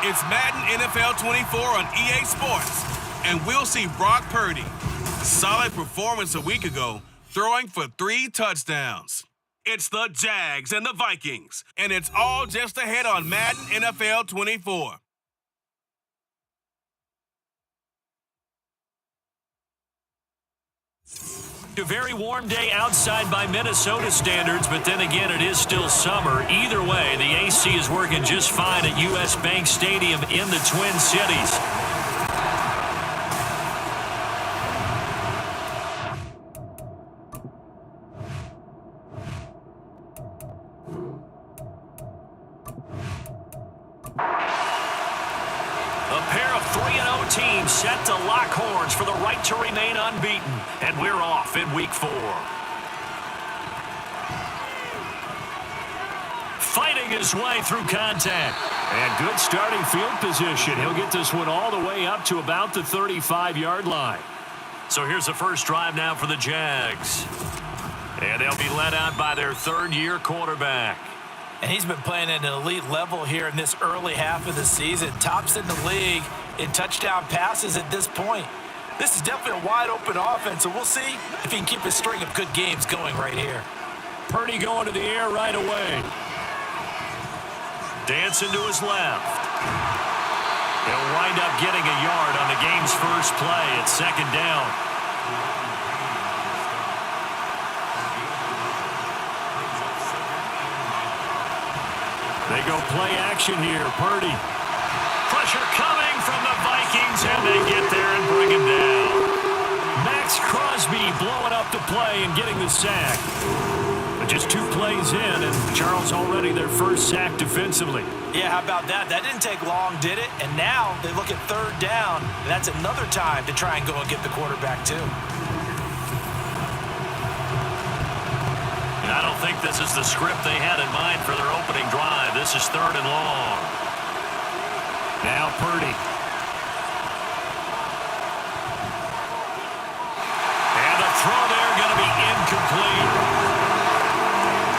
It's Madden NFL 24 on EA Sports, and we'll see Brock Purdy. Solid performance a week ago, throwing for 3 touchdowns. It's the Jags and the Vikings, and it's all just ahead on Madden NFL 24. A very warm day outside by Minnesota standards, but then again, it is still summer. Either way, the AC is working just fine at U.S. Bank Stadium in the Twin Cities. Team set to lock horns for the right to remain unbeaten, and we're off in week 4. Fighting his way through contact. And good starting field position. He'll get this one all the way up to about the 35-yard line. So here's the first drive now for the Jags. And they'll be led out by their third-year quarterback. And he's been playing at an elite level here in this early half of the season. Tops in the league in touchdown passes at this point. This is definitely a wide-open offense, so we'll see if he can keep a string of good games going right here. Purdy going to the air right away. Dancing to his left. He'll wind up getting a yard on the game's first play. It's second down. They go play action here. Purdy. Pressure coming from the Vikings, and they get there and bring him down. Max Crosby blowing up the play and getting the sack. But just 2 plays in, and Charles already their first sack defensively. Yeah, how about that? That didn't take long, did it? And now they look at third down, and that's another time to try and go and get the quarterback too. I don't think this is the script they had in mind for their opening drive. This is third and long. Now Purdy. And the throw there going to be incomplete.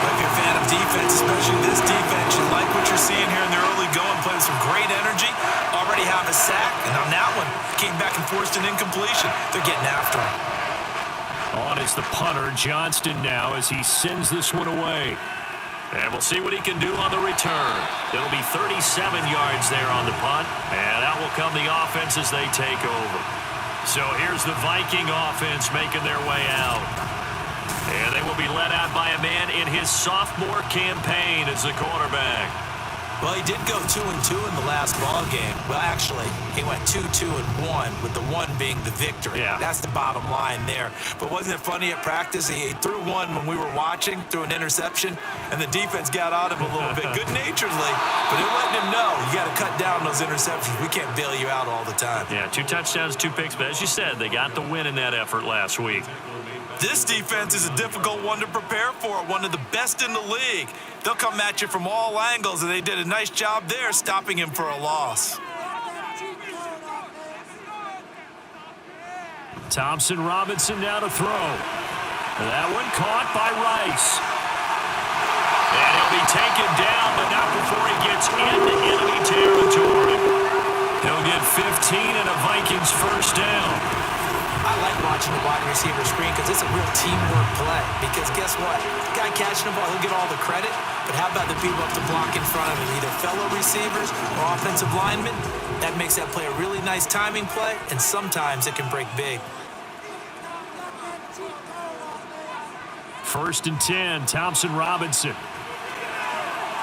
If you're a fan of defense, especially this defense, you like what you're seeing here in the early going, playing some great energy. Already have a sack, and on that one, came back and forced an incompletion. They're getting after him. On is the punter, Johnston now, as he sends this one away. And we'll see what he can do on the return. It'll be 37 yards there on the punt, and out will come the offense as they take over. So here's the Viking offense making their way out. And they will be led out by a man in his sophomore campaign as the quarterback. Well, he did go 2-2 in the last ball game. Well, actually, he went 2-2-1, with the 1 being the victory. Yeah. That's the bottom line there. But wasn't it funny at practice? He threw one when we were watching, threw an interception, and the defense got on him a little bit, good-naturedly. But they're letting him know, you got to cut down those interceptions. We can't bail you out all the time. Yeah, 2 touchdowns, 2 picks. But as you said, they got the win in that effort last week. This defense is a difficult one to prepare for, one of the best in the league. They'll come at you from all angles, and they did a nice job there stopping him for a loss. Thompson Robinson now to throw. That one caught by Rice. And he'll be taken down, but not before he gets into enemy territory. He'll get 15 and a Vikings first down. I like watching the wide receiver screen because it's a real teamwork play. Because guess what? The guy catching the ball, he'll get all the credit. But how about the people up the block in front of him, either fellow receivers or offensive linemen? That makes that play a really nice timing play, and sometimes it can break big. First and 10, Thompson Robinson.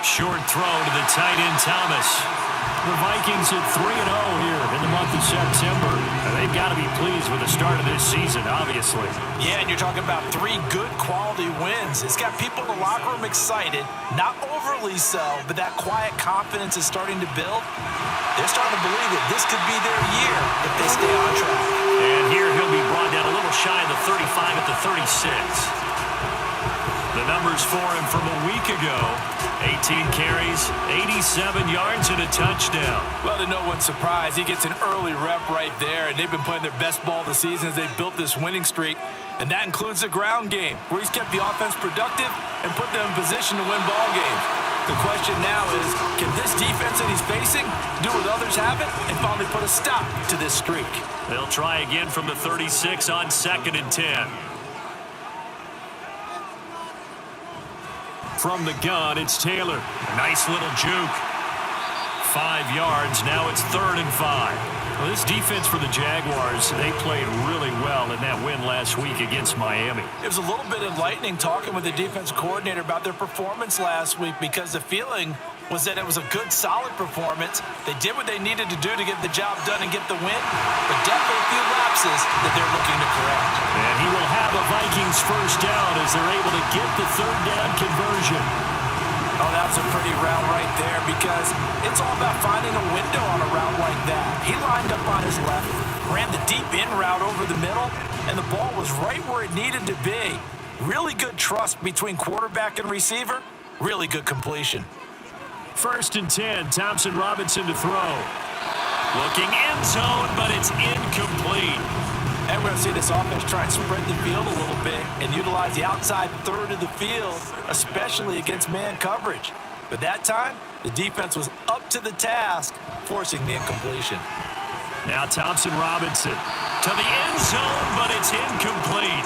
Short throw to the tight end, Thomas. The Vikings at 3-0 here in the month of September. And they've got to be pleased with the start of this season, obviously. Yeah, and you're talking about 3 good quality wins. It's got people in the locker room excited, not overly so, but that quiet confidence is starting to build. They're starting to believe that this could be their year if they stay on track. And here he'll be brought down a little shy of the 35 at the 36. The numbers for him from a week ago: 18 carries, 87 yards, and a touchdown. Well, to no one's surprise, he gets an early rep right there, and they've been playing their best ball this season as they've built this winning streak. And that includes the ground game, where he's kept the offense productive and put them in position to win ball games. The question now is, can this defense that he's facing do what defenders have it and finally put a stop to this streak. They'll try again from the 36 on 2nd and 10. From the gun, it's Taylor. Nice little juke. 5 yards. Now it's 3rd and 5. Well, this defense for the Jaguars, they played really well in that win last week against Miami. It was a little bit enlightening talking with the defense coordinator about their performance last week because the feeling was that it was a good, solid performance. They did what they needed to do to get the job done and get the win, but definitely a few lapses that they're looking to correct. And he will have a Vikings first down as they're able to get the 3rd down conversion. Oh, that's a pretty route right there because it's all about finding a window on a route like that. He lined up on his left, ran the deep in route over the middle, and the ball was right where it needed to be. Really good trust between quarterback and receiver. Really good completion. 1st and 10, Thompson Robinson to throw. Looking end zone, but it's incomplete. And we're going to see this offense try and spread the field a little bit and utilize the outside third of the field, especially against man coverage. But that time, the defense was up to the task, forcing the incompletion. Now Thompson Robinson to the end zone, but it's incomplete.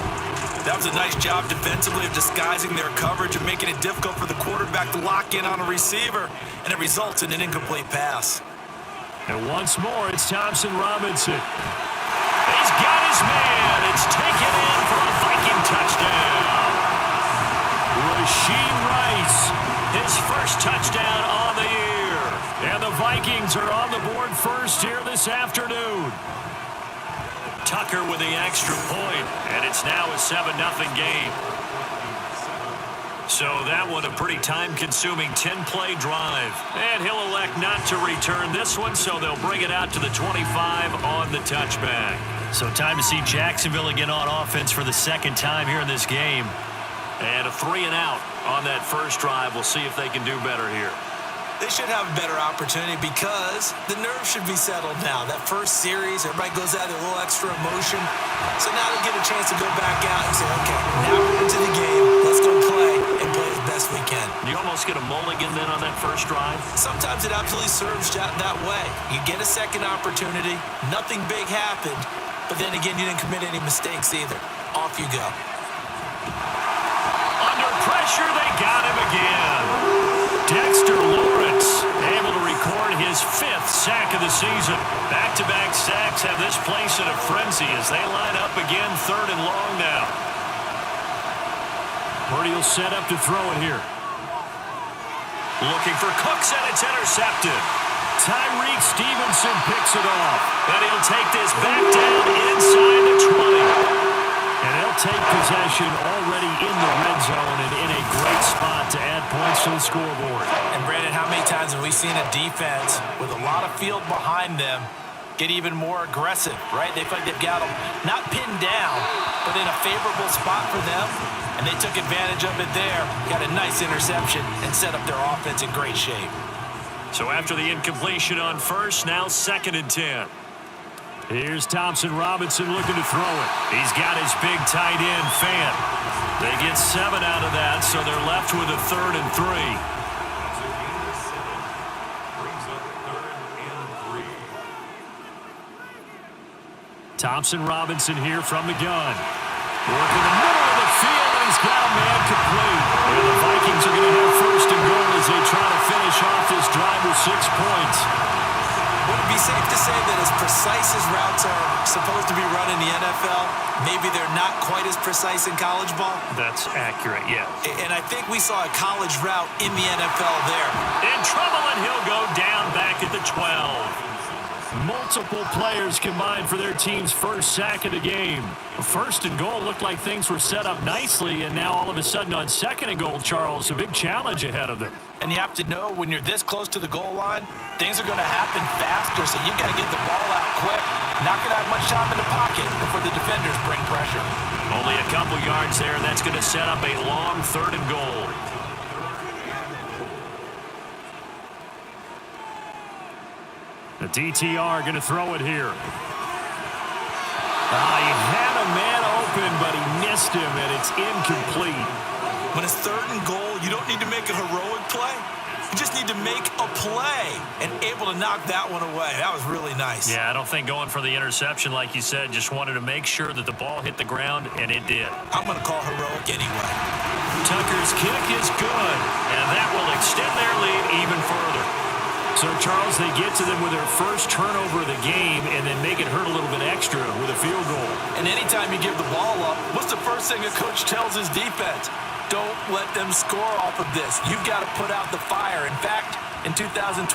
That was a nice job defensively of disguising their coverage and making it difficult for the quarterback to lock in on a receiver, and it results in an incomplete pass. And once more, it's Thompson Robinson. He's got his man. It's taken in for a Viking touchdown. Rasheed Rice, his first touchdown on the year. And the Vikings are on the board first here this afternoon. Tucker with the extra point, and it's now a 7-0 game. So that one a pretty time-consuming 10-play drive. And he'll elect not to return this one, so they'll bring it out to the 25 on the touchback. So time to see Jacksonville again on offense for the 2nd time here in this game. And a 3-and-out on that first drive. We'll see if they can do better here. They should have a better opportunity because the nerves should be settled now. That first series, everybody goes out with a little extra emotion. So now they get a chance to go back out and say, okay, now we're into the game. Let's go play and play as best we can. You almost get a mulligan then on that first drive? Sometimes it absolutely serves that way. You get a second opportunity. Nothing big happened. But then again, you didn't commit any mistakes either. Off you go. Under pressure, they got him again. Dexter Lawrence able to record his 5th sack of the season. Back-to-back sacks have this place in a frenzy as they line up again 3rd and long now. Purdy will set up to throw it here. Looking for Cooks, and it's intercepted. Tyreek Stevenson picks it off, and he'll take this back down inside the 20. And they'll take possession already in the red zone and in a great spot to add points to the scoreboard. And Brandon, how many times have we seen a defense with a lot of field behind them get even more aggressive, right? They feel like they've got them not pinned down, but in a favorable spot for them. And they took advantage of it there, got a nice interception, and set up their offense in great shape. So after the incompletion on first, now 2nd and 10. Here's Thompson Robinson looking to throw it. He's got his big tight end, Fant. They get 7 out of that, so they're left with a 3rd and 3. Thompson Robinson here from the gun. Working the middle of the field, and he's got a man complete. And the Vikings are going to have 1st and goal as they try to finish off this drive with 6 points. Would it be safe to say that as precise as routes are supposed to be run in the NFL, maybe they're not quite as precise in college ball? That's accurate, yeah. And I think we saw a college route in the NFL there. In trouble, and he'll go down back at the 12. Multiple players combined for their team's first sack of the game. 1st and goal looked like things were set up nicely, and now all of a sudden on 2nd and goal, Charles, a big challenge ahead of them. And you have to know when you're this close to the goal line, things are going to happen faster, so you got to get the ball out quick. Not going to have much time in the pocket before the defenders bring pressure. Only a couple yards there, and that's going to set up a long 3rd and goal. The DTR going to throw it here. He had a man open, but he missed him, and it's incomplete. When it's 3rd and goal, you don't need to make a heroic play. You just need to make a play and able to knock that one away. That was really nice. Yeah, I don't think going for the interception, like you said, just wanted to make sure that the ball hit the ground, and it did. I'm going to call heroic anyway. Tucker's kick is good, and that will extend their lead even further. So, Charles, they get to them with their first turnover of the game and then make it hurt a little bit extra with a field goal. And anytime you give the ball up, what's the first thing a coach tells his defense? Don't let them score off of this. You've got to put out the fire. In fact, in 2021,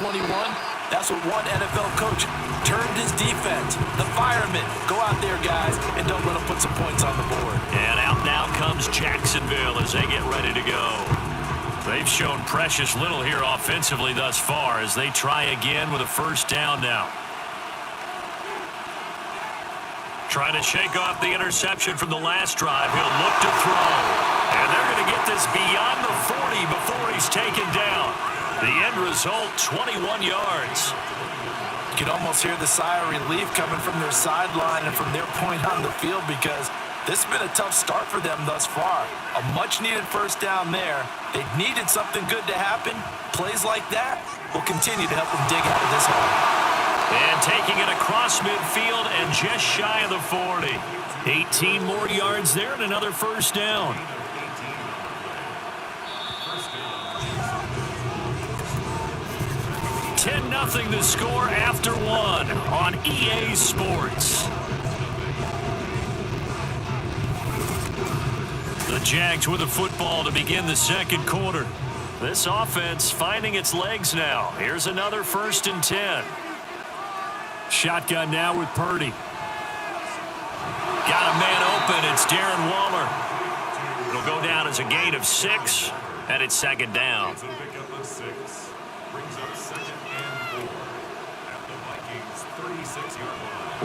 that's what one NFL coach termed his defense. The firemen. Go out there, guys, and don't let them put some points on the board. And out now comes Jacksonville as they get ready to go. They've shown precious little here offensively thus far as they try again with a first down now. Trying to shake off the interception from the last drive. He'll look to throw. And they're going to get this beyond the 40 before he's taken down. The end result, 21 yards. You can almost hear the sigh of relief coming from their sideline and from their point on the field because this has been a tough start for them thus far. A much-needed first down there. They needed something good to happen. Plays like that will continue to help them dig out of this hole. And taking it across midfield and just shy of the 40. 18 more yards there and another first down. Nothing to score after one on EA Sports. The Jags with the football to begin the second quarter. This offense finding its legs now. Here's another 1st and 10. Shotgun now with Purdy. Got a man open. It's Darren Waller. It'll go down as a gain of 6, and it's second down.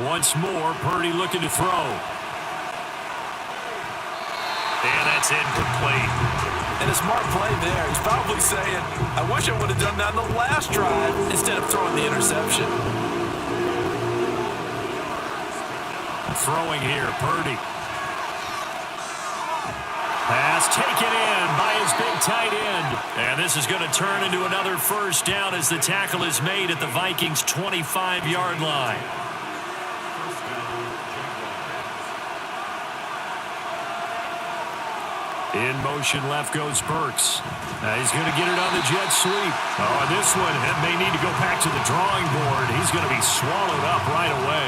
Once more, Purdy looking to throw. And that's incomplete. And a smart play there. He's probably saying, I wish I would have done that on the last drive instead of throwing the interception. Throwing here, Purdy. Pass taken in by his big tight end. And this is going to turn into another first down as the tackle is made at the Vikings' 25-yard line. In motion, left goes Burks. He's going to get it on the jet sweep. Oh, this one may need to go back to the drawing board. He's going to be swallowed up right away.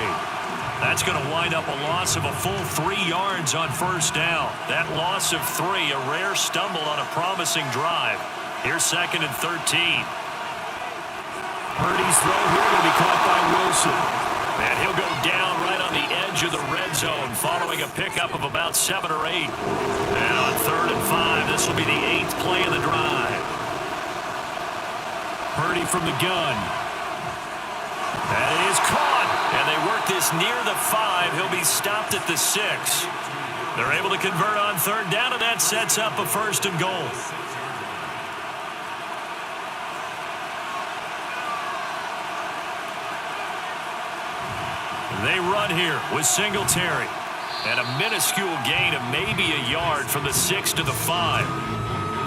That's going to wind up a loss of a full 3 yards on first down. That loss of 3, a rare stumble on a promising drive. Here's 2nd and 13. Purdy's throw here will be caught by Wilson. And he'll go down right on the edge of the red zone following a pickup of about 7 or 8. And on 3rd and 5, this will be the 8th play of the drive. Purdy from the gun. That is caught. And they work this near the 5. He'll be stopped at the 6. They're able to convert on 3rd down, and that sets up a 1st and goal. They run here with Singletary. And a minuscule gain of maybe a yard from the 6 to the 5.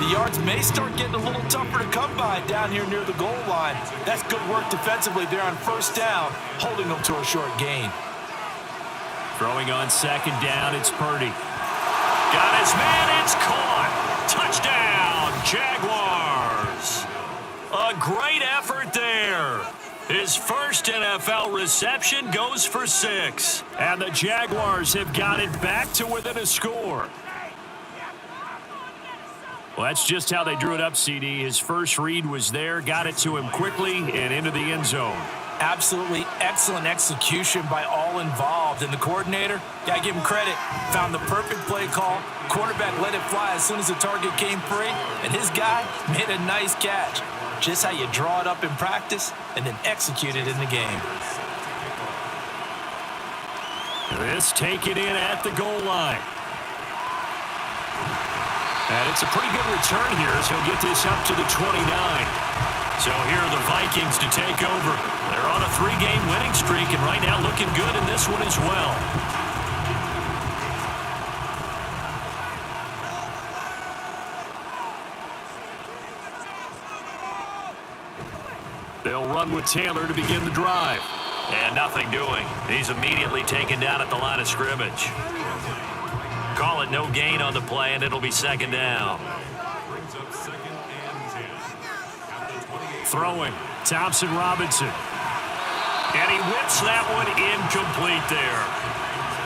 The yards may start getting a little tougher to come by down here near the goal line. That's good work defensively there on first down, holding them to a short gain. Throwing on 2nd down, it's Purdy. Got his man, it's caught. Touchdown, Jaguars. A great effort there. His first NFL reception goes for 6. And the Jaguars have got it back to within a score. Well, that's just how they drew it up, CD. His first read was there, got it to him quickly, and into the end zone. Absolutely excellent execution by all involved. And the coordinator, gotta give him credit, found the perfect play call. Quarterback let it fly as soon as the target came free, and his guy made a nice catch. Just how you draw it up in practice and then execute it in the game. This taken in at the goal line. And it's a pretty good return here as he'll get this up to the 29. So here are the Vikings to take over. They're on a 3-game winning streak and right now looking good in this one as well. They'll run with Taylor to begin the drive. And nothing doing. He's immediately taken down at the line of scrimmage. Call it no gain on the play, and it'll be second down. Throwing, Thompson Robinson. And he whips that one incomplete there.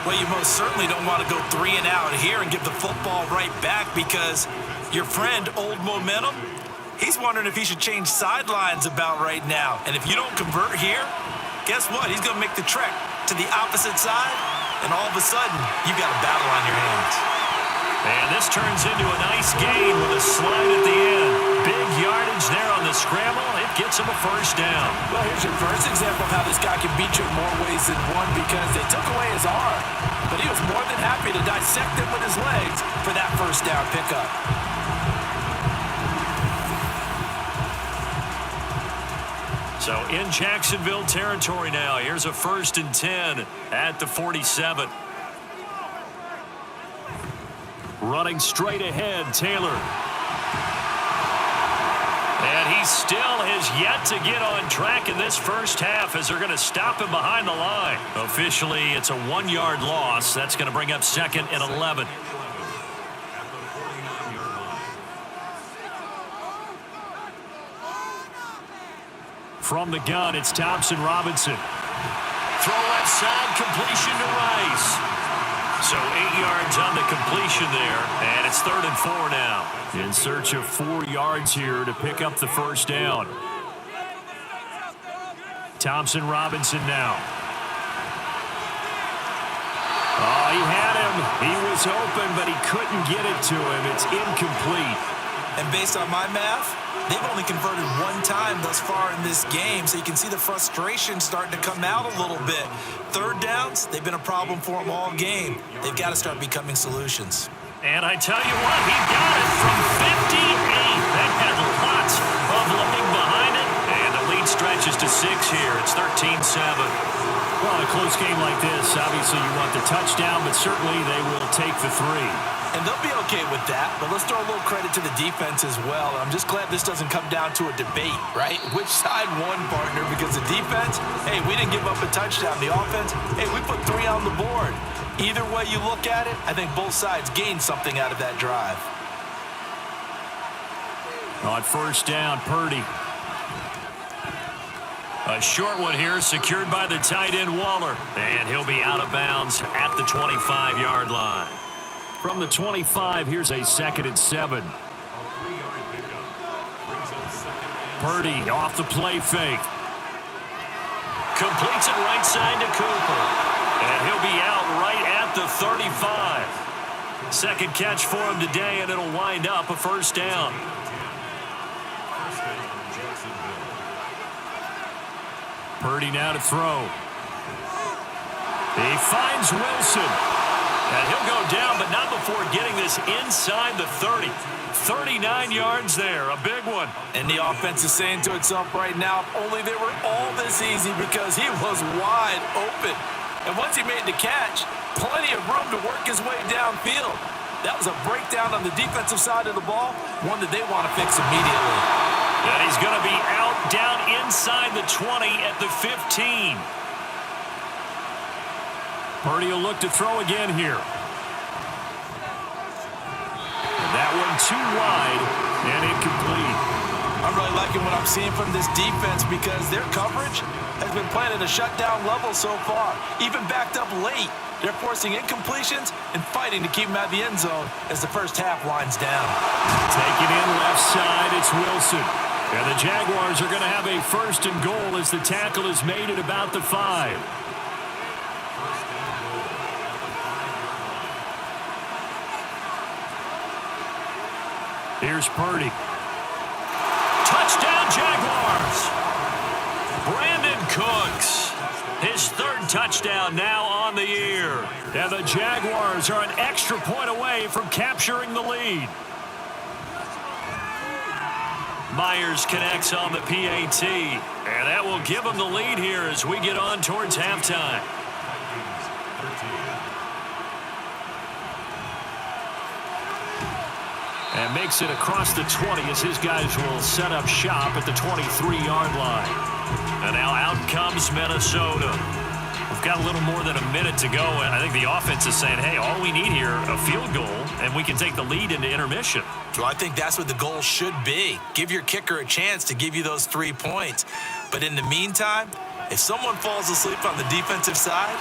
Well, you most certainly don't want to go 3 and out here and give the football right back because your friend, Old Momentum, he's wondering if he should change sidelines about right now. And if you don't convert here, guess what? He's going to make the trek to the opposite side, and all of a sudden, you've got a battle on your hands. And this turns into a nice gain with a slide at the end. Big yardage there on the scramble. It gets him a first down. Well, here's your first example of how this guy can beat you in more ways than one because they took away his arm. But he was more than happy to dissect it with his legs for that first down pickup. So in Jacksonville territory now. Here's a 1st and 10 at the 47. Running straight ahead, Taylor. And he still has yet to get on track in this first half as they're going to stop him behind the line. Officially, it's a 1-yard loss. That's going to bring up 2nd and 11. From the gun, it's Thompson Robinson. Throw left side, completion to Rice. So 8 yards on the completion there, and it's 3rd and 4 now. In search of 4 yards here to pick up the first down. Thompson Robinson now. Oh, he had him. He was open, but he couldn't get it to him. It's incomplete. And based on my math, they've only converted 1 time thus far in this game, so you can see the frustration starting to come out a little bit. 3rd downs, they've been a problem for them all game. They've got to start becoming solutions. And I tell you what, he got it from 58. That had lots of looking behind it. And the lead stretches to 6 here. It's 13-7. Well, in a close game like this, obviously you want the touchdown, but certainly they will take the 3. And they'll be okay with that, but let's throw a little credit to the defense as well. I'm just glad this doesn't come down to a debate, right? Which side won, partner? Because the defense, hey, we didn't give up a touchdown. The offense, hey, we put 3 on the board. Either way you look at it, I think both sides gained something out of that drive. On first down, Purdy. A short one here, secured by the tight end Waller. And he'll be out of bounds at the 25-yard line. From the 25, here's a 2nd and 7. Purdy off the play fake. Completes it right side to Cooper. And he'll be out right at the 35. 2nd catch for him today, and it'll wind up a first down. Purdy now to throw. He finds Wilson. And he'll go down, but not before getting this inside the 30. 39 yards there, a big one. And the offense is saying to itself right now, if only they were all this easy because he was wide open. And once he made the catch, plenty of room to work his way downfield. That was a breakdown on the defensive side of the ball, one that they want to fix immediately. And he's going to be out down inside the 20 at the 15. Purdy will look to throw again here. And that one too wide and incomplete. I'm really liking what I'm seeing from this defense because their coverage has been playing at a shutdown level so far. Even backed up late, they're forcing incompletions and fighting to keep them out of the end zone as the first half winds down. Taking in left side, it's Wilson. And the Jaguars are going to have a 1st and goal as the tackle is made at about the 5. Here's Purdy. Touchdown, Jaguars! Brandon Cooks. His 3rd touchdown now on the year. And the Jaguars are an extra point away from capturing the lead. Myers connects on the PAT. And that will give him the lead here as we get on towards halftime. And makes it across the 20 as his guys will set up shop at the 23-yard line. And now out comes Minnesota. We've got a little more than a minute to go, and I think the offense is saying, hey, all we need here, a field goal, and we can take the lead into intermission. Well, I think that's what the goal should be. Give your kicker a chance to give you those 3 points. But in the meantime, if someone falls asleep on the defensive side,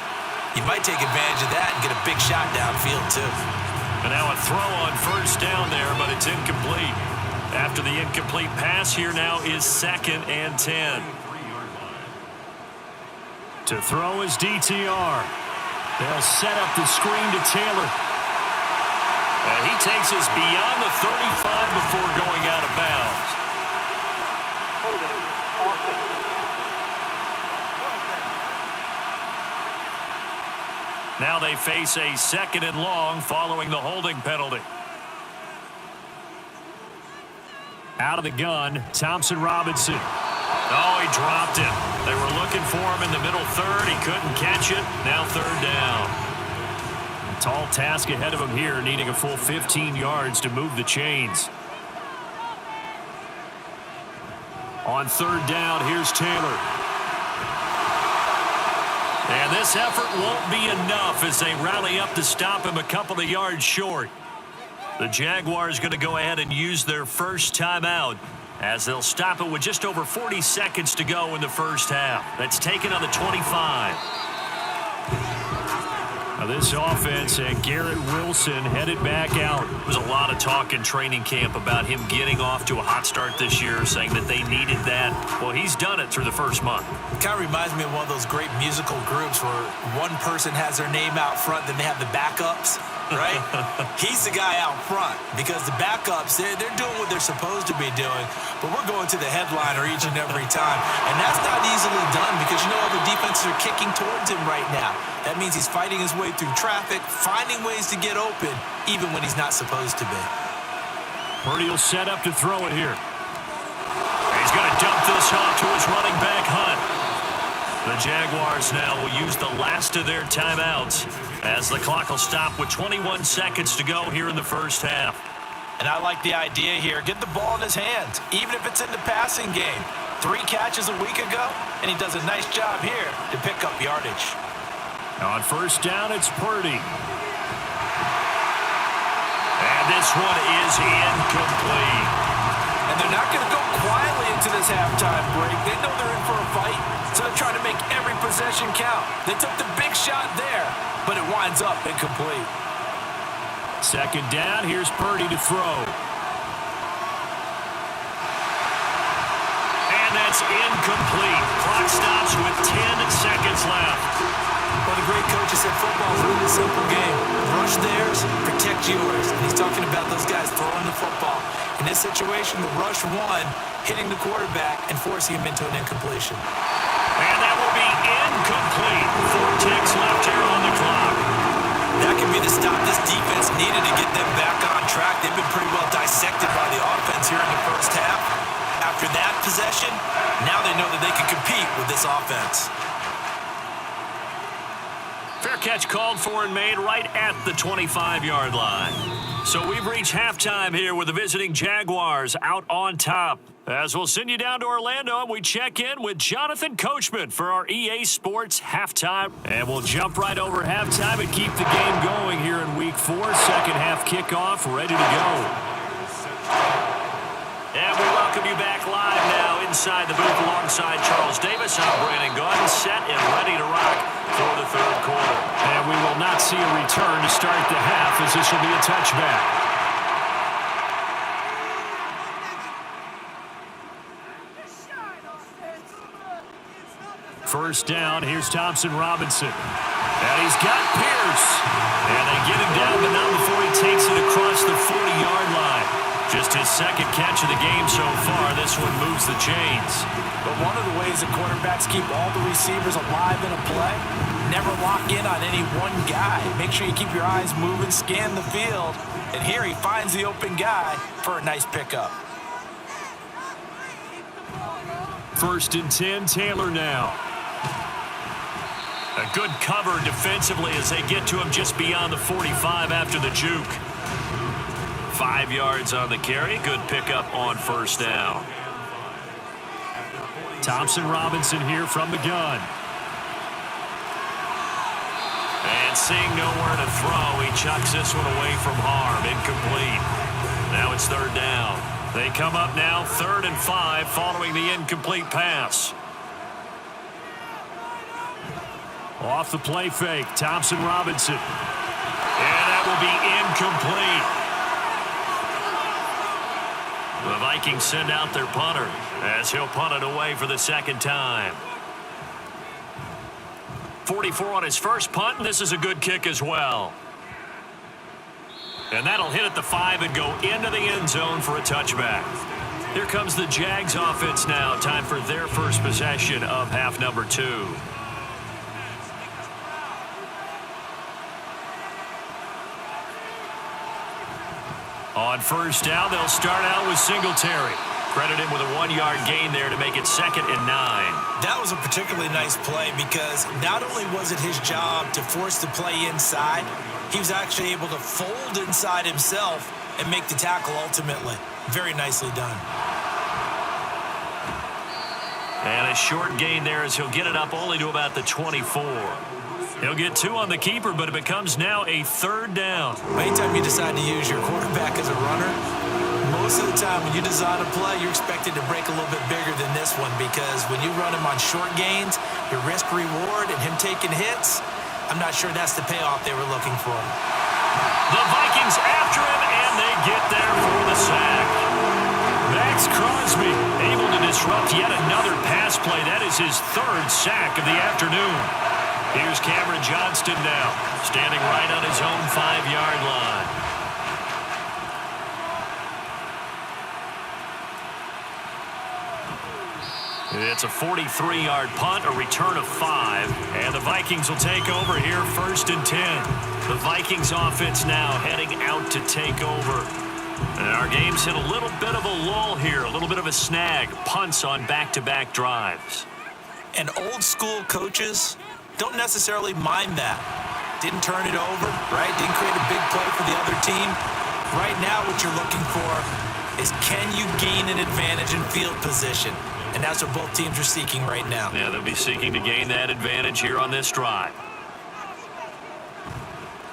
you might take advantage of that and get a big shot downfield, too. And now a throw on first down there, but it's incomplete. After the incomplete pass, here now is 2nd and 10. To throw is DTR. They'll set up the screen to Taylor. And he takes us beyond the 35 before going out of bounds. Now they face a 2nd and long following the holding penalty. Out of the gun, Thompson Robinson. Oh, he dropped it. They were looking for him in the middle third. He couldn't catch it. Now 3rd down. A tall task ahead of him here, needing a full 15 yards to move the chains. On 3rd down, here's Taylor. And this effort won't be enough as they rally up to stop him a couple of yards short. The Jaguars going to go ahead and use their first timeout as they'll stop it with just over 40 seconds to go in the first half. That's taken on the 25. Now this offense and Garrett Wilson headed back out. There was a lot of talk in training camp about him getting off to a hot start this year, saying that they needed that. Well, he's done it through the first month. It kind of reminds me of one of those great musical groups where one person has their name out front, then they have the backups, right? He's the guy out front because the backups, they're doing what they're supposed to be doing, but we're going to the headliner each and every time. And that's not easily done because you know all the defenses are kicking towards him right now. That means he's fighting his way through traffic, finding ways to get open, even when he's not supposed to be. Purdy will set up to throw it here. He's going to dump this off to his running back, Hunt. The Jaguars now will use the last of their timeouts as the clock will stop with 21 seconds to go here in the first half. And I like the idea here. Get the ball in his hands, even if it's in the passing game. 3 catches a week ago, and he does a nice job here to pick up yardage. On first down, it's Purdy. And this one is incomplete. And they're not going to go quietly into this halftime break. They know they're in for a fight, so they're trying to make every possession count. They took the big shot there, but it winds up incomplete. 2nd down, here's Purdy to throw. And that's incomplete. Clock stops with 10 seconds left. Well, the great coach has said football is a really simple game. Rush theirs, protect yours. And he's talking about those guys throwing the football. In this situation, the rush won, hitting the quarterback and forcing him into an incompletion. And that will be incomplete. 4 ticks left here on the clock. That could be the stop this defense needed to get them back on track. They've been pretty well dissected by the offense here in the first half. After that possession, now they know that they can compete with this offense. Fair catch called for and made right at the 25-yard line. So we've reached halftime here with the visiting Jaguars out on top. As we'll send you down to Orlando, and we check in with Jonathan Coachman for our EA Sports halftime. And we'll jump right over halftime and keep the game going here in Week 4. Second half kickoff ready to go. And we welcome you back live now inside the booth alongside Charles Davis. I'm Brandon Gaudin, set and ready to rock for the third quarter. And we will not see a return to start the half as this will be a touchback. First down, here's Thompson Robinson. And he's got Pierce. And they get him down, but not before he takes it across the 40-yard line. Just his 2nd catch of the game so far. This one moves the chains. But one of the ways that quarterbacks keep all the receivers alive in a play, never lock in on any one guy. Make sure you keep your eyes moving, scan the field. And here he finds the open guy for a nice pickup. 1st and 10, Taylor now. A good cover defensively as they get to him just beyond the 45 after the juke. 5 yards on the carry. Good pickup on first down. Thompson Robinson here from the gun. And seeing nowhere to throw, he chucks this one away from harm. Incomplete. Now it's third down. They come up now 3rd and 5 following the incomplete pass. Off the play fake, Thompson Robinson. And that will be incomplete. The Vikings send out their punter as he'll punt it away for the second time. 44 on his first punt, and this is a good kick as well. And that'll hit at the 5 and go into the end zone for a touchback. Here comes the Jags offense now. Time for their first possession of half number 2. On first down, they'll start out with Singletary. Credit him with a 1-yard gain there to make it 2nd and 9. That was a particularly nice play because not only was it his job to force the play inside, he was actually able to fold inside himself and make the tackle ultimately. Very nicely done. And a short gain there as he'll get it up only to about the 24. He'll get 2 on the keeper, but it becomes now a 3rd down. Anytime you decide to use your quarterback as a runner, most of the time when you design a play, you're expected to break a little bit bigger than this one because when you run him on short gains, your risk-reward and him taking hits, I'm not sure that's the payoff they were looking for. The Vikings after him, and they get there for the sack. Max Crosby able to disrupt yet another pass play. That is his 3rd sack of the afternoon. Here's Cameron Johnston now, standing right on his own 5-yard line. It's a 43-yard punt, a return of 5, and the Vikings will take over here 1st and 10. The Vikings offense now heading out to take over. And our game's hit a little bit of a lull here, a little bit of a snag, punts on back-to-back drives. And old-school coaches don't necessarily mind that. Didn't turn it over, right? Didn't create a big play for the other team. Right now what you're looking for is can you gain an advantage in field position? And that's what both teams are seeking right now. Yeah, they'll be seeking to gain that advantage here on this drive.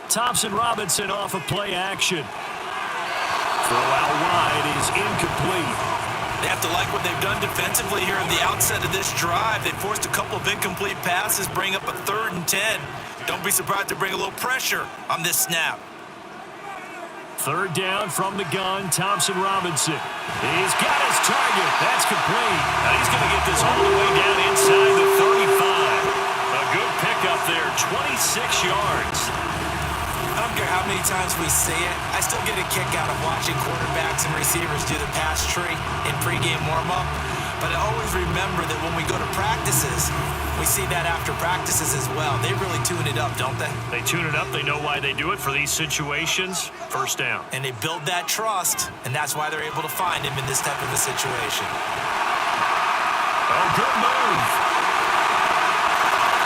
Thompson Robinson off of play action. Throw out wide is incomplete. They have to like what they've done defensively here at the outset of this drive. They forced a couple of incomplete passes, bring up a 3rd and 10. Don't be surprised to bring a little pressure on this snap. 3rd down from the gun, Thompson Robinson. He's got his target. That's complete. Now he's going to get this all the way down inside the 35. A good pickup there, 26 yards. I don't care how many times we see it, I still get a kick out of watching quarterbacks and receivers do the pass tree in pregame warm-up. But I always remember that when we go to practices, we see that after practices as well. They really tune it up, don't they? They tune it up. They know why they do it for these situations. 1st down. And they build that trust, and that's why they're able to find him in this type of a situation. Oh, good move.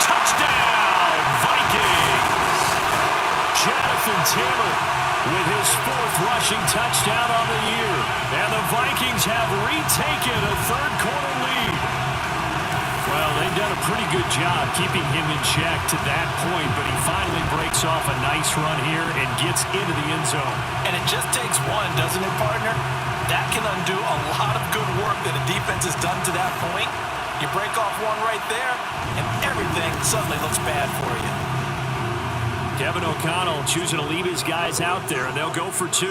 Touchdown, Vikings. Jonathan Taylor with his 4th rushing touchdown on the year. And the Vikings have retaken a 3rd quarter lead. Well, they've done a pretty good job keeping him in check to that point, but he finally breaks off a nice run here and gets into the end zone. And it just takes one, doesn't it, partner? That can undo a lot of good work that a defense has done to that point. You break off one right there, and everything suddenly looks bad for you. Kevin O'Connell choosing to leave his guys out there, and they'll go for 2.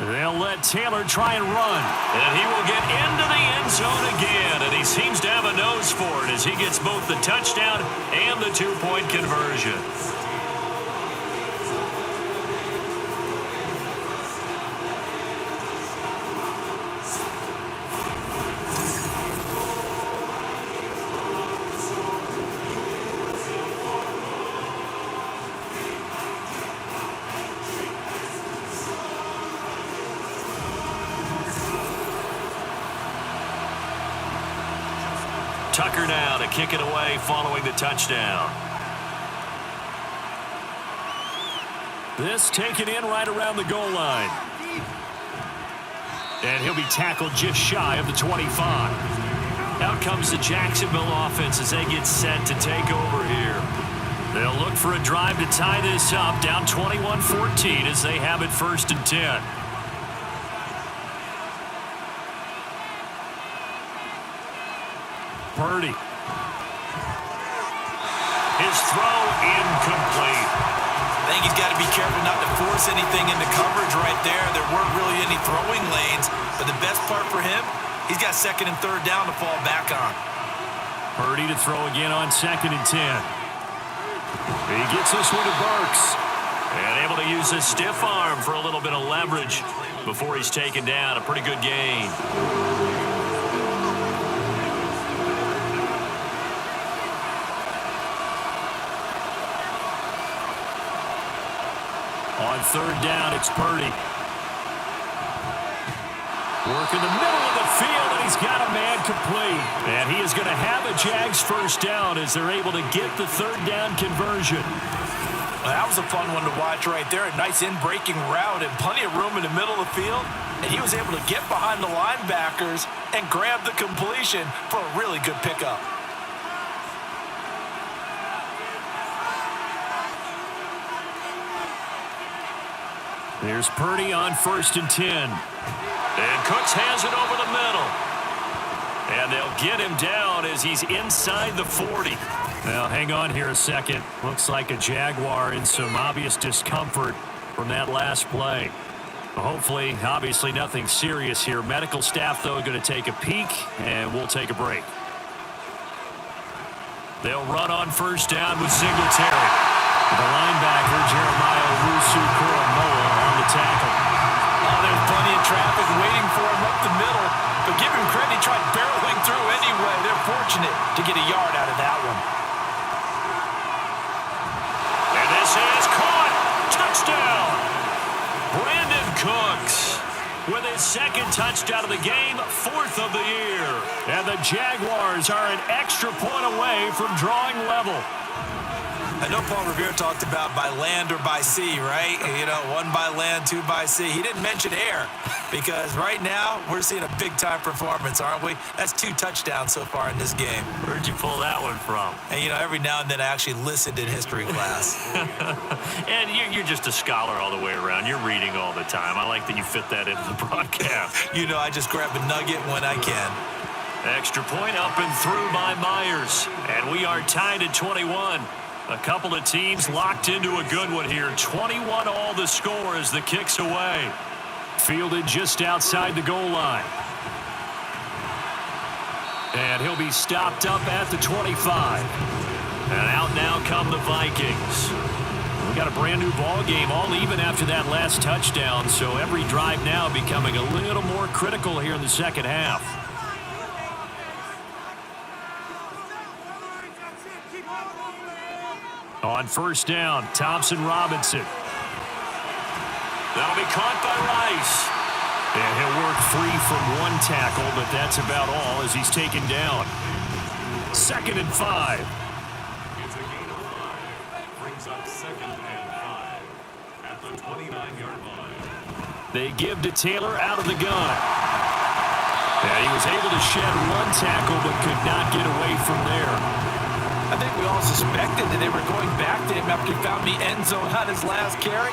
They'll let Taylor try and run. And he will get into the end zone again, and he seems to have a nose for it as he gets both the touchdown and the 2-point conversion. Tucker now to kick it away following the touchdown. This taken in right around the goal line. And he'll be tackled just shy of the 25. Out comes the Jacksonville offense as they get set to take over here. They'll look for a drive to tie this up, down 21-14 as they have it 1st and 10. Purdy. His throw incomplete. I think he's got to be careful not to force anything into coverage right there. There weren't really any throwing lanes, but the best part for him, he's got 2nd and 3rd down to fall back on. Purdy to throw again on 2nd and 10. He gets this one to Burks. And able to use his stiff arm for a little bit of leverage before he's taken down. A pretty good gain. On 3rd down, it's Purdy. Work in the middle of the field, and he's got a man complete. And he is going to have a Jags 1st down as they're able to get the 3rd down conversion. Well, that was a fun one to watch right there. A nice in-breaking route and plenty of room in the middle of the field. And he was able to get behind the linebackers and grab the completion for a really good pickup. There's Purdy on 1st and 10. And Cooks has it over the middle. And they'll get him down as he's inside the 40. Now, hang on here a second. Looks like a Jaguar in some obvious discomfort from that last play. Hopefully, obviously nothing serious here. Medical staff, though, going to take a peek, and we'll take a break. They'll run on 1st down with Singletary. The linebacker, Jeremiah Owusu-Koramoah, on the tackle. Oh, there's plenty of traffic waiting for him up the middle. But give him credit, he tried barreling through anyway. They're fortunate to get a yard out of that one. And this is caught. Touchdown. Brandon Cooks with his 2nd touchdown of the game, 4th of the year. And the Jaguars are an extra point away from drawing level. I know Paul Revere talked about by land or by sea, right? You know, 1 by land, 2 by sea. He didn't mention air because right now we're seeing a big-time performance, aren't we? That's 2 touchdowns so far in this game. Where'd you pull that one from? And, you know, every now and then I actually listened in history class. And you're just a scholar all the way around. You're reading all the time. I like that you fit that into the broadcast. You know, I just grab a nugget when I can. Extra point up and through by Myers. And we are tied at 21. A couple of teams locked into a good one here. 21 all the score as the kick's away. Fielded just outside the goal line. And he'll be stopped up at the 25. And out now come the Vikings. We got a brand new ball game, all even after that last touchdown. So every drive now becoming a little more critical here in the 2nd half. On 1st down, Thompson-Robinson. That'll be caught by Rice. And he'll work free from 1 tackle, but that's about all as he's taken down. 2nd and 5. It's a gain of 5. Brings up 2nd and 5 at the 29-yard line. They give to Taylor out of the gun. And he was able to shed 1 tackle, but could not get away from there. I think we all suspected that they were going back to him after he found the end zone on his last carry,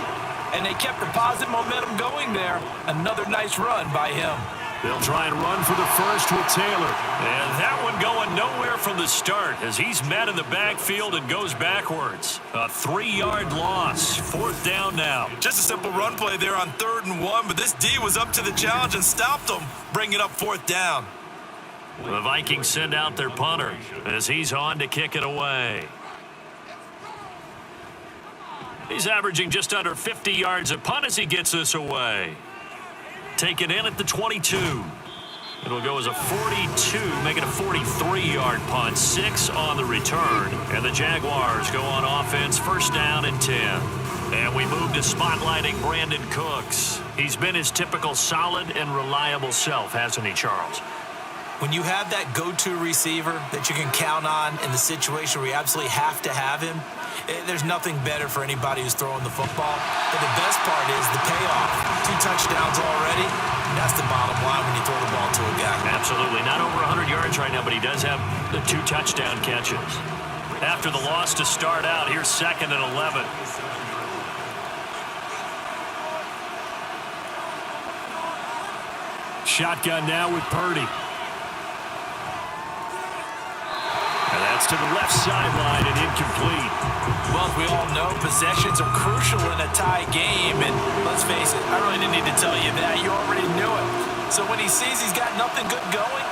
and they kept the positive momentum going there. Another nice run by him. They'll try and run for the 1st with Taylor. And that one going nowhere from the start as he's met in the backfield and goes backwards. A 3-yard loss. 4th down now. Just a simple run play there on 3rd and 1, but this D was up to the challenge and stopped them, bringing up 4th down. The Vikings send out their punter as he's on to kick it away. He's averaging just under 50 yards a punt as he gets this away. Taken in at the 22. It'll go as a 42, making a 43-yard punt. 6 on the return. And the Jaguars go on offense, 1st down and 10. And we move to spotlighting Brandon Cooks. He's been his typical solid and reliable self, hasn't he, Charles? When you have that go-to receiver that you can count on in the situation where you absolutely have to have him, there's nothing better for anybody who's throwing the football. But the best part is the payoff. 2 touchdowns already. That's the bottom line when you throw the ball to a guy. Absolutely. Not over 100 yards right now, but he does have the 2 touchdown catches. After the loss to start out, here's 2nd and 11. Shotgun now with Purdy. And that's to the left sideline and incomplete. Well, as we all know, possessions are crucial in a tie game. And let's face it, I really didn't need to tell you that. You already knew it. So when he sees he's got nothing good going,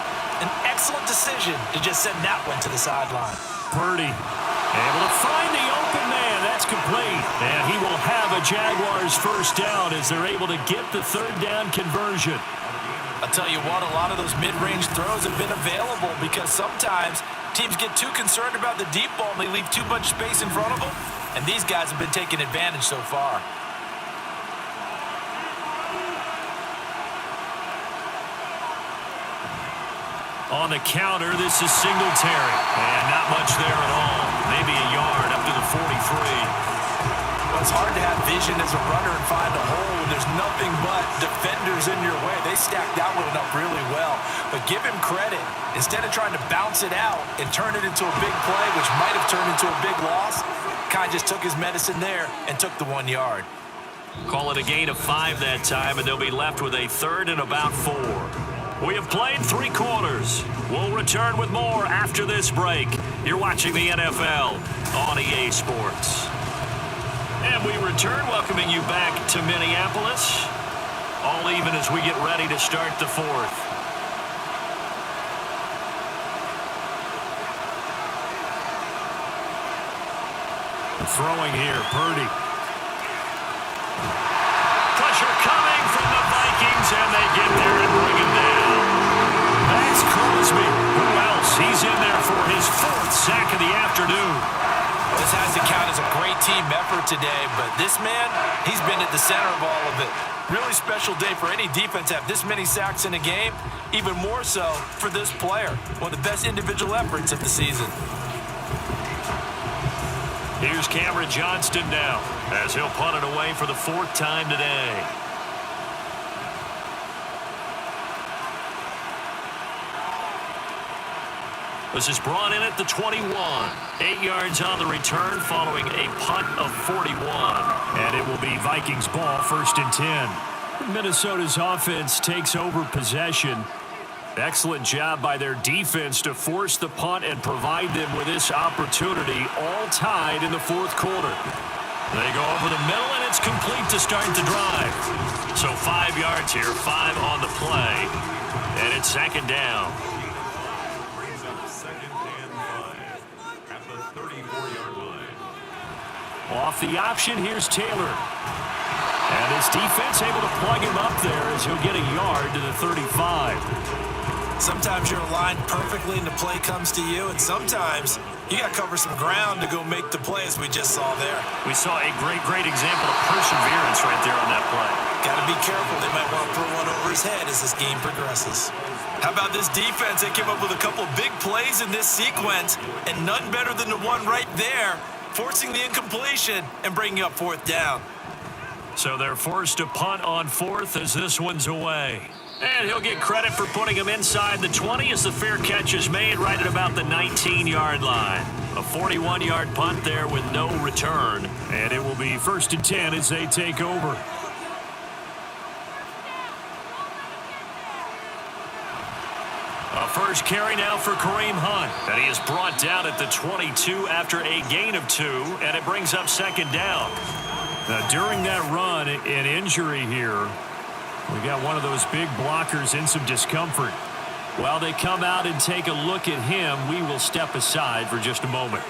an excellent decision to just send that one to the sideline. Purdy able to find the open man. That's complete. And he will have a Jaguars first down as they're able to get the 3rd down conversion. I'll tell you what, a lot of those mid-range throws have been available because sometimes teams get too concerned about the deep ball and they leave too much space in front of them. And these guys have been taking advantage so far. On the counter, this is Singletary. And not much there at all. Maybe a yard up to the 43. Well, it's hard to have vision as a runner and find a hole when there's nothing but defenders in your way. They stacked that one up really well. But give him credit. Instead of trying to bounce it out and turn it into a big play, which might have turned into a big loss, Kai just took his medicine there and took the 1 yard. Call it a gain of 5 that time, and they'll be left with a 3rd and about 4. We have played 3 quarters. We'll return with more after this break. You're watching the NFL on EA Sports. And we return, welcoming you back to Minneapolis. All even as we get ready to start the 4th. Throwing here, Purdy. Pressure coming from the Vikings, and they get there and bring him down. That's Crosby. Who else? He's in there for his 4th sack of the afternoon. This has to count as a great team effort today, but this man, he's been at the center of all of it. Really special day for any defense to have this many sacks in a game, even more so for this player. One of the best individual efforts of the season. Here's Cameron Johnston now, as he'll punt it away for the 4th time today. This is brought in at the 21. 8 yards on the return following a punt of 41. And it will be Vikings ball, 1st and 10. Minnesota's offense takes over possession. Excellent job by their defense to force the punt and provide them with this opportunity, all tied in the 4th quarter. They go over the middle, and it's complete to start the drive. So 5 yards here, 5 on the play, and it's 2nd down. Brings up 2nd and 5 at the 34-yard line. Off the option, here's Taylor. And his defense able to plug him up there as he'll get a yard to the 35. Sometimes you're aligned perfectly and the play comes to you, and sometimes you got to cover some ground to go make the play, as we just saw there. We saw a great example of perseverance right there on that play. Got to be careful. They might want to throw one over his head as this game progresses. How about this defense? They came up with a couple of big plays in this sequence, and none better than the one right there, forcing the incompletion and bringing up 4th down. So they're forced to punt on 4th as this one's away. And he'll get credit for putting him inside the 20 as the fair catch is made right at about the 19-yard line. A 41-yard punt there with no return. And it will be 1st and 10 as they take over. A first carry now for Kareem Hunt. And he is brought down at the 22 after a gain of 2, and it brings up 2nd down. Now, during that run, an injury here. We got one of those big blockers in some discomfort. While they come out and take a look at him, we will step aside for just a moment.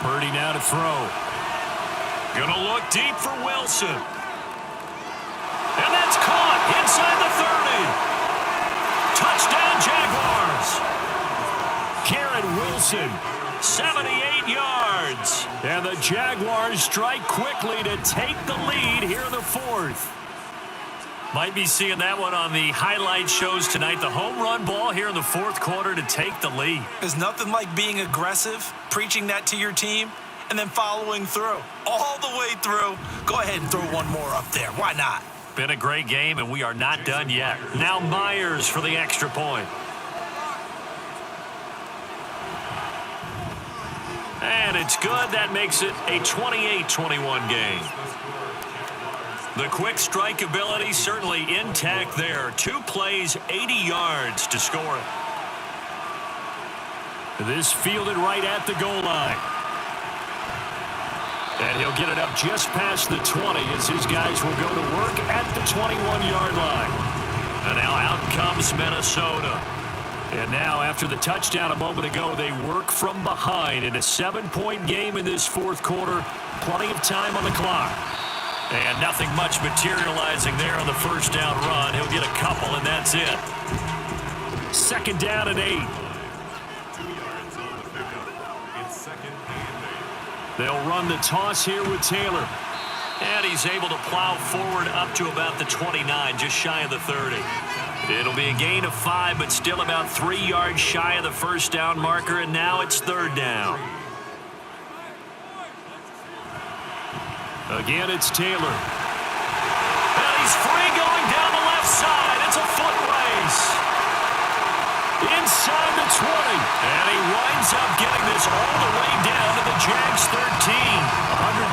Purdy now to throw. Gonna look deep for Wilson. And that's caught inside the 30. Touchdown, Jaguars. Karen Wilson, 78 yards. And the Jaguars strike quickly to take the lead here in the 4th. Might be seeing that one on the highlight shows tonight. The home run ball here in the 4th quarter to take the lead. There's nothing like being aggressive, preaching that to your team, and then following through. All the way through. Go ahead and throw one more up there. Why not? Been a great game, and we are not done yet. Now Myers for the extra point. And it's good. That makes it a 28-21 game. The quick strike ability certainly intact there. 2 plays, 80 yards to score it. This fielded right at the goal line. And he'll get it up just past the 20 as his guys will go to work at the 21-yard line. And now out comes Minnesota. And now after the touchdown a moment ago, they work from behind in a 7-point game in this fourth quarter. Plenty of time on the clock. And nothing much materializing there on the first down run. He'll get a couple, and that's it. Second down and 8. 2 yards on the pickup. It's second and 8. They'll run the toss here with Taylor. And he's able to plow forward up to about the 29, just shy of the 30. It'll be a gain of 5, but still about 3 yards shy of the first down marker, and now it's third down. Again, it's Taylor. And he's free going down the left side. It's a foot race. Inside the 20. And he winds up getting this all the way down to the Jags 13.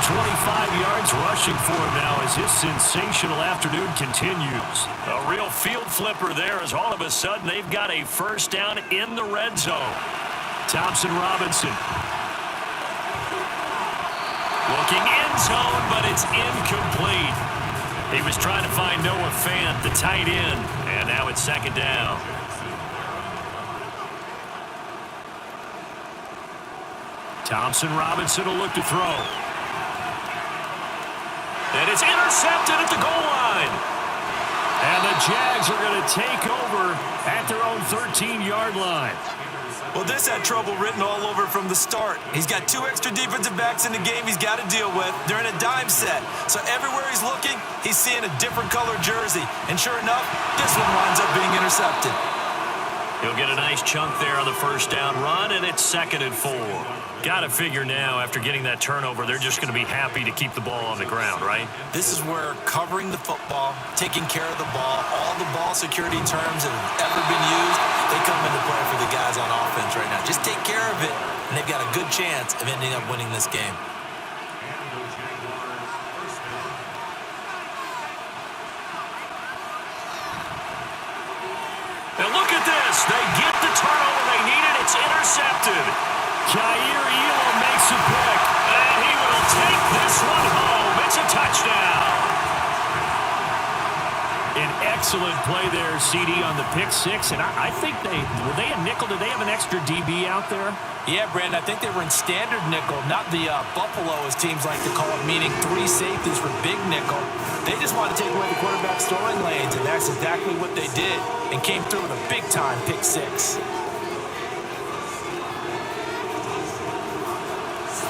125 yards rushing for him now as his sensational afternoon continues. A real field flipper there as all of a sudden they've got a first down in the red zone. Thompson Robinson. Looking end zone, but it's incomplete. He was trying to find Noah Fant, the tight end, and now it's second down. Thompson Robinson will look to throw. And it's intercepted at the goal line. And the Jags are going to take over at their own 13-yard line. Well, this had trouble written all over from the start. He's got 2 extra defensive backs in the game he's got to deal with. They're in a dime set. So everywhere he's looking, he's seeing a different color jersey. And sure enough, this one winds up being intercepted. He'll get a nice chunk there on the first down run, and it's second and 4. Got to figure now, after getting that turnover, they're just going to be happy to keep the ball on the ground, right? This is where covering the football, taking care of the ball, all the ball security terms that have ever been used, they come into play for the guys on offense right now. Just take care of it, and they've got a good chance of ending up winning this game. And look at this. They get the turnover they needed. It's intercepted. Jair Elam makes a pick, and he will take this one home. It's a touchdown. An excellent play there, CD, on the pick six. And I think were they a nickel? Did they have an extra DB out there? Yeah, Brandon, I think they were in standard nickel, not the Buffalo, as teams like to call it, meaning 3 safeties for big nickel. They just wanted to take away the quarterback's throwing lanes, and that's exactly what they did, and came through with a big-time pick six.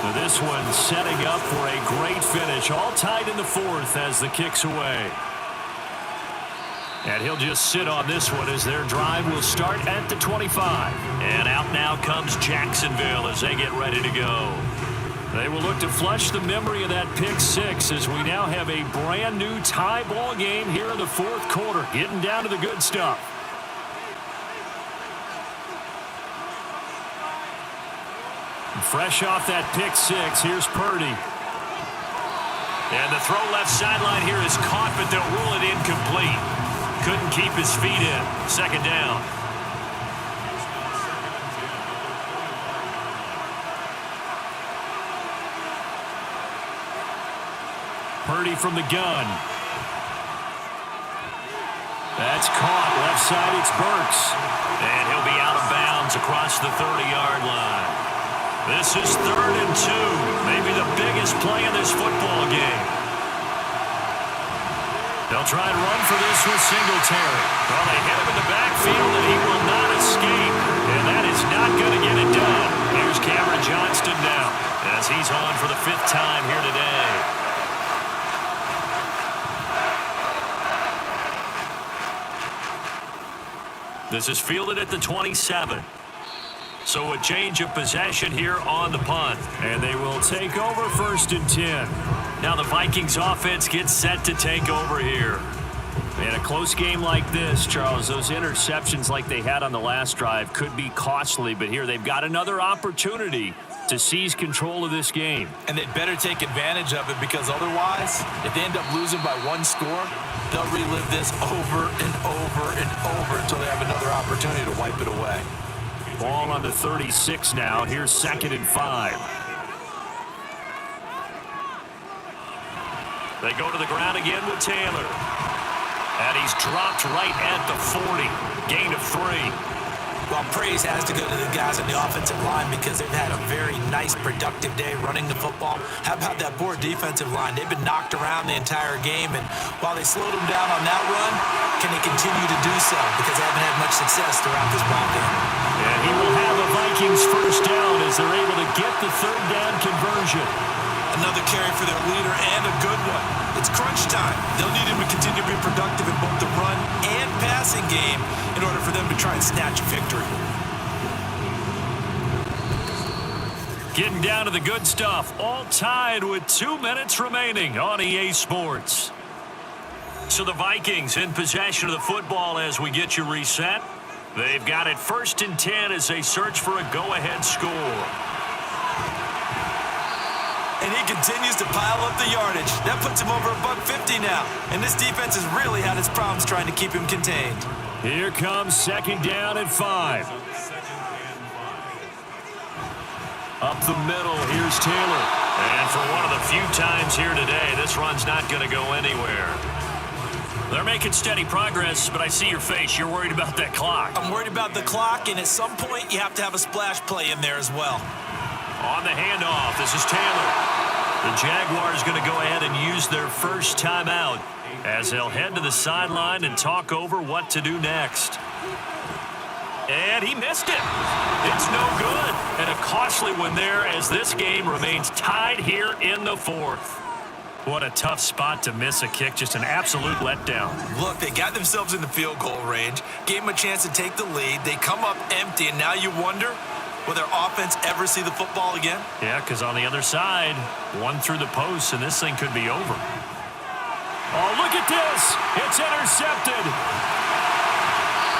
Now this one setting up for a great finish, all tied in the fourth as the kick's away. And he'll just sit on this one as their drive will start at the 25. And out now comes Jacksonville as they get ready to go. They will look to flush the memory of that pick six as we now have a brand new tie ball game here in the fourth quarter, getting down to the good stuff. Fresh off that pick six, here's Purdy. And the throw left sideline here is caught, but they'll rule it incomplete. Couldn't keep his feet in. Second down. Purdy from the gun. That's caught. Left side, it's Burks. And he'll be out of bounds across the 30-yard line. This is 3rd and 2. Maybe the biggest play in this football game. They'll try and run for this with Singletary. Well, they hit him in the backfield, and he will not escape. And that is not going to get it done. Here's Cameron Johnston now as he's on for the 5th time here today. This is fielded at the 27. So a change of possession here on the punt. And they will take over 1st and 10. Now the Vikings offense gets set to take over here. In a close game like this, Charles, those interceptions like they had on the last drive could be costly. But here they've got another opportunity to seize control of this game. And they'd better take advantage of it, because otherwise, if they end up losing by 1 score, they'll relive this over and over and over until they have another opportunity to wipe it away. Ball on the 36 now. Here's 2nd and 5. They go to the ground again with Taylor. And he's dropped right at the 40. Gain of 3. Well, praise has to go to the guys on the offensive line, because they've had a very nice, productive day running the football. How about that poor defensive line? They've been knocked around the entire game, and while they slowed them down on that run, can they continue to do so? Because they haven't had much success throughout this ball game. And he will have the Vikings 1st down as they're able to get the 3rd down conversion. Another carry for their leader, and a good one. It's crunch time. They'll need him to continue to be productive in both the run and passing game in order for them to try and snatch a victory. Getting down to the good stuff, all tied with 2 minutes remaining on EA Sports. So the Vikings in possession of the football as we get you reset. They've got it 1st and 10 as they search for a go-ahead score. And he continues to pile up the yardage. That puts him over $150 now. And this defense has really had its problems trying to keep him contained. Here comes 2nd down and 5. Up the middle, here's Taylor. And for one of the few times here today, this run's not going to go anywhere. They're making steady progress, but I see your face. You're worried about that clock. I'm worried about the clock, and at some point, you have to have a splash play in there as well. On the handoff, this is Taylor. The Jaguars going to go ahead and use their 1st timeout as they'll head to the sideline and talk over what to do next. And he missed it. It's no good. And a costly one there as this game remains tied here in the 4th. What a tough spot to miss a kick. Just an absolute letdown. Look, they got themselves in the field goal range, gave them a chance to take the lead. They come up empty, and now you wonder, will their offense ever see the football again? Yeah, because on the other side, one through the post, and this thing could be over. Oh, look at this. It's intercepted.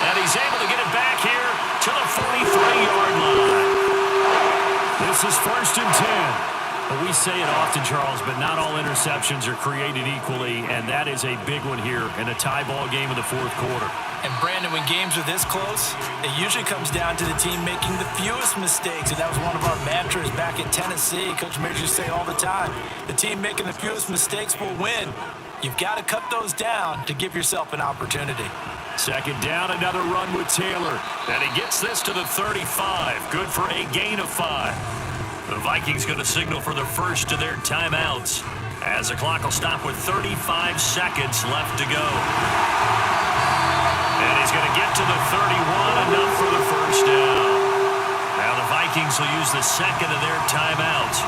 And he's able to get it back here to the 43-yard line. This is 1st and 10. Well, we say it often, Charles, but not all interceptions are created equally, and that is a big one here in a tie ball game in the 4th quarter. And Brandon, when games are this close, it usually comes down to the team making the fewest mistakes. And that was one of our mantras back in Tennessee. Coach Mears used to say all the time, the team making the fewest mistakes will win. You've got to cut those down to give yourself an opportunity. 2nd down, another run with Taylor. And he gets this to the 35. Good for a gain of 5. The Vikings going to signal for the 1st of their timeouts as the clock will stop with 35 seconds left to go. And he's going to get to the 31, enough for the 1st down. Now the Vikings will use the 2nd of their timeouts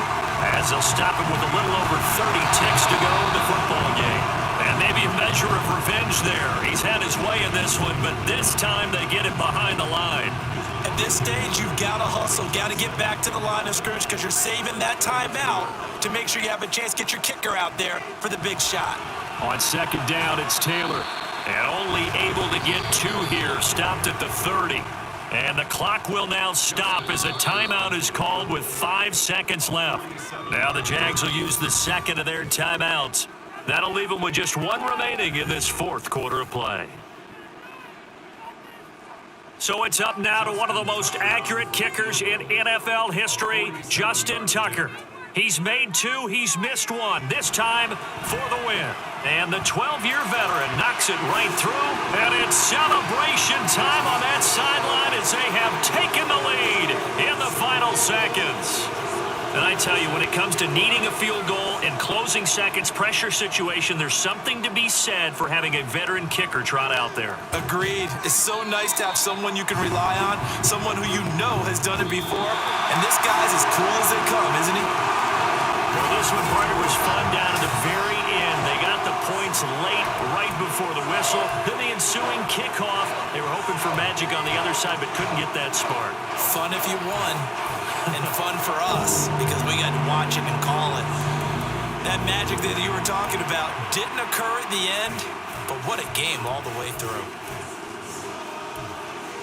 as they'll stop him with a little over 30 ticks to go in the football game. And maybe a measure of revenge there. He's had his way in this one, but this time they get it behind the line. At this stage, you've got to hustle, got to get back to the line of scrimmage, because you're saving that timeout to make sure you have a chance to get your kicker out there for the big shot. On 2nd down, it's Taylor. And only able to get 2 here, stopped at the 30. And the clock will now stop as a timeout is called with 5 seconds left. Now the Jags will use the 2nd of their timeouts. That'll leave them with just 1 remaining in this 4th quarter of play. So it's up now to one of the most accurate kickers in NFL history, Justin Tucker. He's made 2, he's missed 1, this time for the win. And the 12-year veteran knocks it right through, and it's celebration time on that sideline as they have taken the lead in the final seconds. And I tell you, when it comes to needing a field goal in closing seconds pressure situation, there's something to be said for having a veteran kicker trot out there. Agreed. It's so nice to have someone you can rely on, someone who you know has done it before. And this guy's as cool as they come, isn't he? Well, this one, Parker, was fun down at the very end. They got the points late, right before the whistle. Then the ensuing kickoff They were hoping for magic on the other side, but couldn't get that spark. Fun if you won, and fun for us because we got to watch it and call it. That magic that you were talking about didn't occur at the end, but what a game all the way through.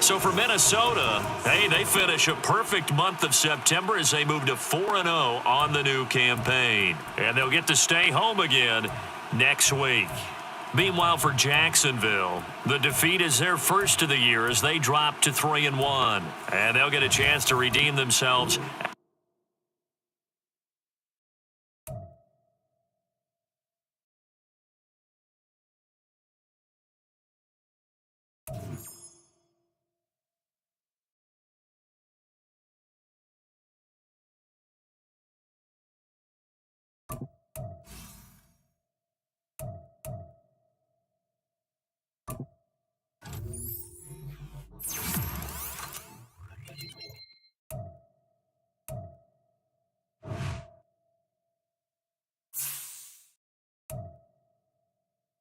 So for Minnesota, hey, they finish a perfect month of September as they move to 4-0 on the new campaign. And they'll get to stay home again next week. Meanwhile, for Jacksonville, the defeat is their first of the year as they drop to 3-1. And they'll get a chance to redeem themselves